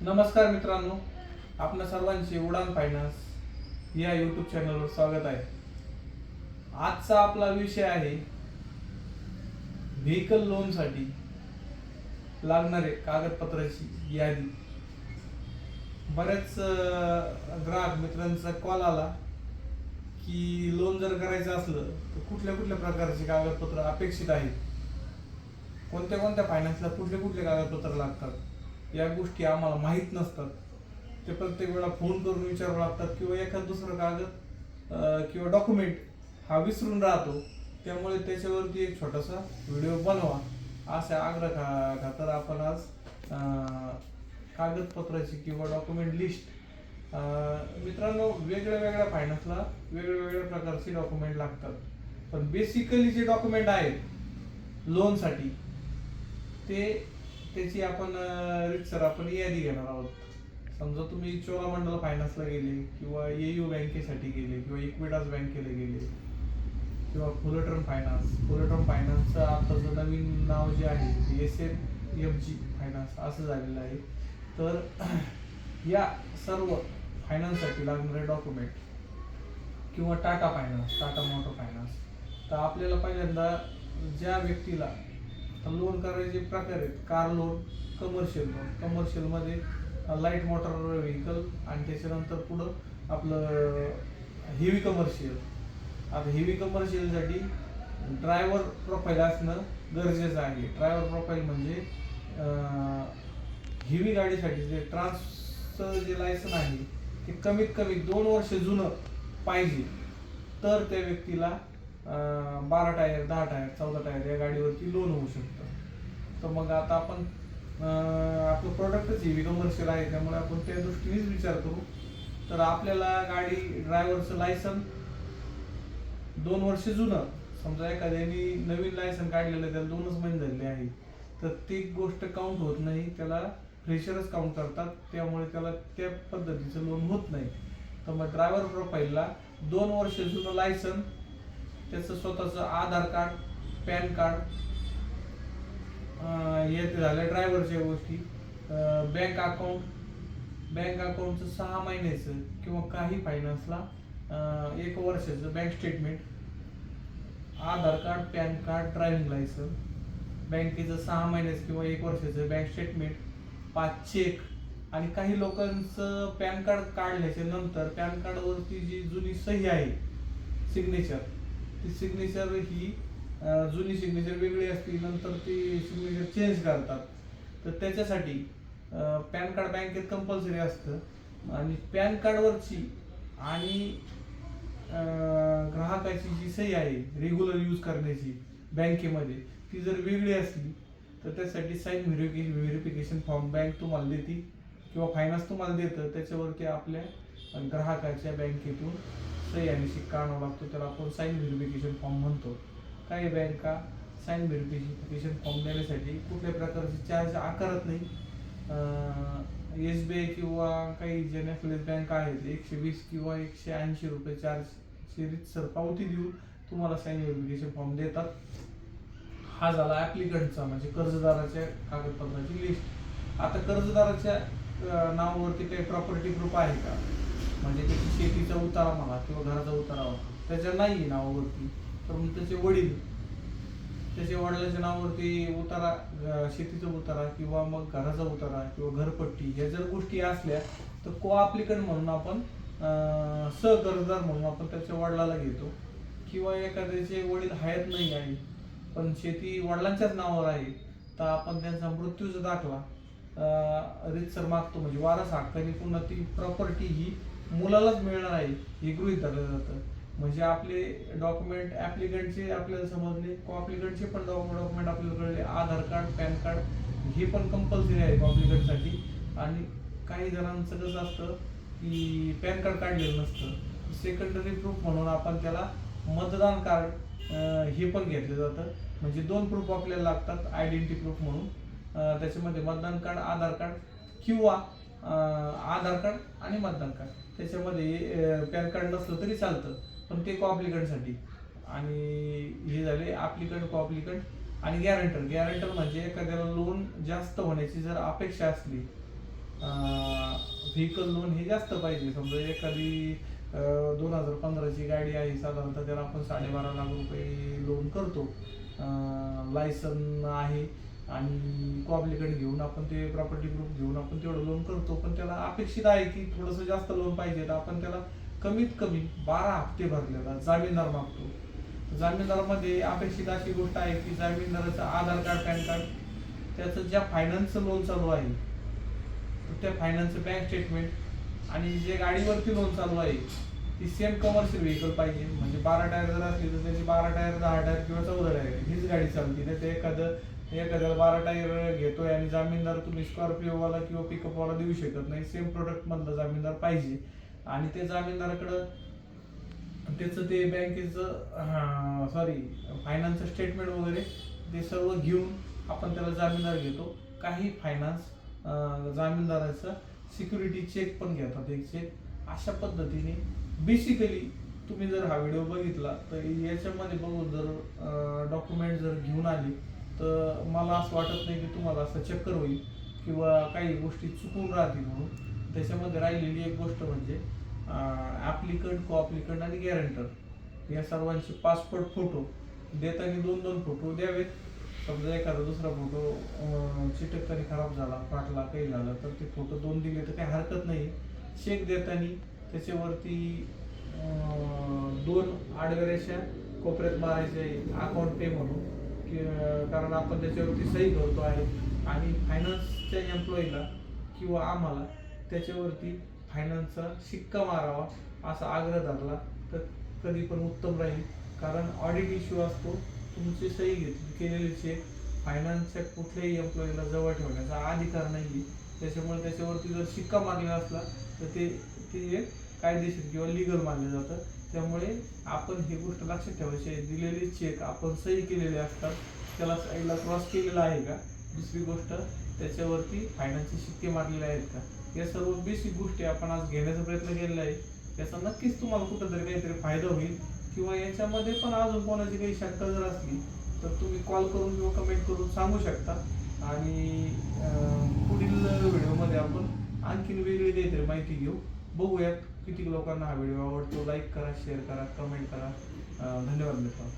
नमस्कार मित्रांनो, आपणा सर्वांचे उडान फायनान्स या यूट्यूब चॅनलवर स्वागत आहे। आजचा आपला विषय आहे व्हेकल लोनसाठी लागणारे कागदपत्राची यादी। बरेच ग्राहक मित्रांचा कॉल आला की लोन जर करायचं असलं तर कुठल्या कुठल्या प्रकारचे कागदपत्र अपेक्षित आहेत, कोणत्या कोणत्या फायनान्सला कुठले कुठले कागदपत्र लागतात, या गोष्टी आम्हाला माहीत नसतात। ते प्रत्येक वेळा फोन करून विचारावं लागतात किंवा एखाद दुसरं कागद किंवा डॉक्युमेंट हा विसरून राहतो। त्यामुळे त्याच्यावरती एक छोटासा व्हिडिओ बनवा असा आग्रह खातर आपण आज कागदपत्राची किंवा डॉक्युमेंट लिस्ट। मित्रांनो, वेगळ्या वेगळ्या फायनान्सला वेगळ्या वेगळ्या प्रकारचे डॉक्युमेंट लागतात, पण बेसिकली जे डॉक्युमेंट आहेत लोनसाठी त्याची आपण आपण यादी घेणार आहोत। समजा तुम्ही चोलामंडल फायनान्सला गेले किंवा एयू बँकेसाठी गेले किंवा इक्विटास बँकेला गेले किंवा फुलटर्म फायनान्सचं आताचं नवीन नाव जे आहे SMFG फायनान्स असं झालेलं आहे। तर या सर्व फायनान्ससाठी लागणारे डॉक्युमेंट किंवा टाटा मोटर फायनान्स, तर आपल्याला पहिल्यांदा ज्या व्यक्तीला लोन करायचे प्रकार आहेत, कार लोन, कमर्शियल मध्ये लाईट मोटर व्हेकल आणि त्याच्यानंतर पुढं आपलं हेवी कमर्शियल। आता हेवी कमर्शियलसाठी ड्रायव्हर प्रोफाईल असणं गरजेचं आहे। ड्रायव्हर प्रोफाईल म्हणजे हेवी गाडीसाठी जे ट्रान्सचं जे लायसन आहे ते कमीत कमी 2 वर्ष जुनं पाहिजे, तर त्या व्यक्तीला 12 टायर, 10 टायर, 14 टायर या गाडीवरती लोन होऊ शकतं। तर मग आता आपण आपलं प्रोडक्टच हेवी कमर्शियल आहे, त्यामुळे आपण त्या दृष्टीनेच विचार करू। तर आपल्याला गाडी ड्रायव्हरचं लायसन 2 वर्ष जुनं, समजा एखाद्याने नवीन लायसन काढलेलं त्याला 2च महिने झाले आहे, तर ती गोष्ट काउंट होत नाही, त्याला फ्रेशरच काउंट करतात, त्यामुळे त्याला त्या पद्धतीचं लोन होत नाही। तर मग ड्रायव्हर प्रोफाईलला 2 वर्ष जुनं लायसन, त्याचं स्वतःचं आधार कार्ड, पॅन कार्ड, हे झालं ड्रायव्हरच्या गोष्टी। बँक अकाउंटचं 6 महिन्याचं किंवा काही फायनान्सला 1 वर्षाचं bank statement, Aadhaar card, PAN card, driving licence, बँकेचं 6 महिन्याचं किंवा 1 वर्षाचं बँक स्टेटमेंट, 5 चेक। आणि काही लोकांचं पॅन कार्ड काढल्याच्या नंतर पॅन कार्डवरती जी जुनी सही आहे, सिग्नेचर, ती सिग्नेचर ही जुनी सिग्नेचर वेगळी असते, नंतर ती सिग्नेचर चेंज करतात। तर त्याच्यासाठी पॅन कार्ड बँकेत कंपल्सरी असतं, आणि पॅन कार्डवरची आणि ग्राहकाची जी सही आहे रेग्युलर यूज करण्याची बँकेमध्ये, ती जर वेगळी असली तर त्यासाठी साइन व्हेरिफिकेशन फॉर्म बँक तुम्हाला देते किंवा फायनान्स तुम्हाला देतं। त्याच्यावरती आपल्या ग्राहकाच्या बँकेतून सही आणि शिक्का आणावा लागतो, त्याला आपण साइन व्हेरिफिकेशन फॉर्म म्हणतो। काही बँका साइन व्हेरिफिकेशन फॉर्म देण्यासाठी कुठल्या प्रकारचे चार्ज आकारत नाही। SBI किंवा काही जे नॅशनलाइज बँक आहेत 120 किंवा 180 रुपये चार्जची रीतसर पावती देऊन तुम्हाला साइन व्हेरिफिकेशन फॉर्म देतात। हा झाला ऍप्लिकंटचा म्हणजे कर्जदाराच्या कागदपत्राची लिस्ट। आता कर्जदाराच्या नावावरती काही प्रॉपर्टी प्रूफ आहे का, म्हणजे त्याची शेतीचा उतारा म्हणा किंवा घराचा उतारा त्याच्या नाही नावावरती, तर मग त्याच्या वडिलांच्या नावावरती उतारा, शेतीचा उतारा किंवा मग घराचा उतारा किंवा घरपट्टी, ह्या जर गोष्टी असल्या तर को ऍप्लिकंट म्हणून आपण सहकर्जदार म्हणून आपण त्याच्या वडिलाला घेतो। किंवा एखाद्याचे वडील हयात नाही आहे पण शेती वडिलांच्याच नावावर आहे, तर आपण त्यांचा मृत्यूचा दाखला रीतसर मागतो, म्हणजे वारस हक्काने पुन्हा ती प्रॉपर्टी ही मुलालाच मिळणार आहे हे गृहीत धरलं जातं। म्हणजे आपले डॉक्युमेंट ऍप्लिकंटचे आपल्याला समजले, को ऍप्लिकंटचे पण डॉक्युमेंट आपल्याला कळले, आधार कार्ड, पॅन कार्ड हे पण कंपल्सरी आहे को ऍप्लिकंटसाठी। आणि काही जणांचं कसं असतं की पॅन कार्ड काढलेलं नसतं, सेकंडरी प्रूफ म्हणून आपण त्याला मतदान कार्ड हे पण घेतलं जातं। म्हणजे 2 प्रूफ आपल्याला लागतात आयडेंटिटी प्रूफ म्हणून, त्याच्यामध्ये मतदान कार्ड, आधार कार्ड किंवा आधार कार्ड आणि मतदान कार्ड, त्याच्यामध्ये पॅन कार्ड नसलं तरी चालतं, पण ते को ऍप्लिकंटसाठी। आणि हे झाले ऍप्लिकंट, को ऍप्लिकंट आणि गॅरंटर म्हणजे एखाद्याला लोन जास्त होण्याची जर अपेक्षा असली व्हेकल लोन हे जास्त पाहिजे. समजा एखादी 2015ची गाडी आहे साधारणतः, त्याला आपण 12.5 लाख रुपये लोन करतो. लायसन आहे आणि कॉम्प्लिकेट घेऊन आपण ते प्रॉपर्टी प्रूफ घेऊन आपण तेवढं लोन करतो. पण त्याला अपेक्षित आहे की थोडंसं जास्त लोन पाहिजे, तर आपण त्याला कमीत कमी 12 हप्ते भरलेला जामीनदार मागतो. जामीनदारामध्ये अपेक्षित अशी गोष्ट आहे की जामीनदाराचं आधार कार्ड, पॅन कार्ड, त्याचं ज्या फायनान्सचं लोन चालू आहे तर त्या फायनान्सचं बँक स्टेटमेंट, आणि जे गाडीवरती लोन चालू आहे ती सेम कमर्शियल व्हेकल पाहिजे. म्हणजे 12 टायर जर असली तर त्याची 12 टायर, 10 टायर किंवा 14 टायर हीच गाडी चालते. तर ते एखाद्याला 12 टायर घेतोय आणि जामीनदार तुम्ही स्कॉर्पिओवाला किंवा पिकअपवाला देऊ शकत नाही. सेम प्रोडक्ट मधला जामीनदार पाहिजे. आणि ते जामीनदाराकडं त्याचं ते बँकेचं फायनान्सचं स्टेटमेंट वगैरे ते सर्व घेऊन आपण त्याला जामीनदार घेतो. काही फायनान्स जामीनदाराचं सिक्युरिटी चेक पण घेतात, एक चेक. अशा पद्धतीने बेसिकली तुम्ही जर हा व्हिडिओ बघितला तर याच्यामध्ये बघून जर डॉक्युमेंट जर घेऊन आले तर मला असं वाटत नाही की तुम्हाला असं चक्कर होईल किंवा काही गोष्टी चुकून राहतील म्हणून. त्याच्यामध्ये राहिलेली एक गोष्ट म्हणजे ॲप्लिकंट, को ॲप्लिकंट आणि गॅरंटर या सर्वांचे पासपोर्ट फोटो देताना 2-2 फोटो द्यावेत. समजा एखादा दुसरा फोटो चिटकताना खराब झाला, फाटला, काही झालं तर ते फोटो 2 दिले तर काही हरकत नाही. चेक देताना त्याच्यावरती 2 आडव्या रेषा कोपऱ्यात मारायचे, अकाउंट पे म्हणून, कारण आपण त्याच्यावरती सही करतो आहे. आणि फायनान्सच्या एम्प्लॉईला किंवा आम्हाला त्याच्यावरती फायनान्सचा शिक्का मारावा असा आग्रह धरला तर कधी पण उत्तम राहील. कारण ऑडिट इश्यू असतो. तुमची सही केलेली चेक फायनान्सच्या कुठल्याही एम्प्लॉईला जवळ ठेवण्याचा अधिकार नाही. त्याच्यामुळे त्याच्यावरती जर शिक्का मारलेला असला तर ते एक कायदेशीर किंवा लिगल मानलं जातं. त्यामुळे आपण ही गोष्ट लक्षात ठेवायची आहे, दिलेले चेक आपण सही केलेले असतात, त्याला साईडला क्रॉस केलेला आहे का. दुसरी गोष्ट, त्याच्यावरती फायनान्सचे शिक्के मारलेले आहेत का. या सर्व बेसिक गोष्टी आपण आज घेण्याचा प्रयत्न केलेला आहे. याचा नक्कीच तुम्हाला कुठंतरी काहीतरी फायदा होईल. किंवा याच्यामध्ये पण अजून कोणाची काही शंका जर असली तर तुम्ही कॉल करून किंवा कमेंट करून सांगू शकता. आणि पुढील व्हिडिओमध्ये आपण आणखीन वेगळी काहीतरी माहिती घेऊ. बघूयात किती लोकांना हा व्हिडिओ आवडतो. लाईक करा, शेअर करा, कमेंट करा. धन्यवाद मित्रांनो.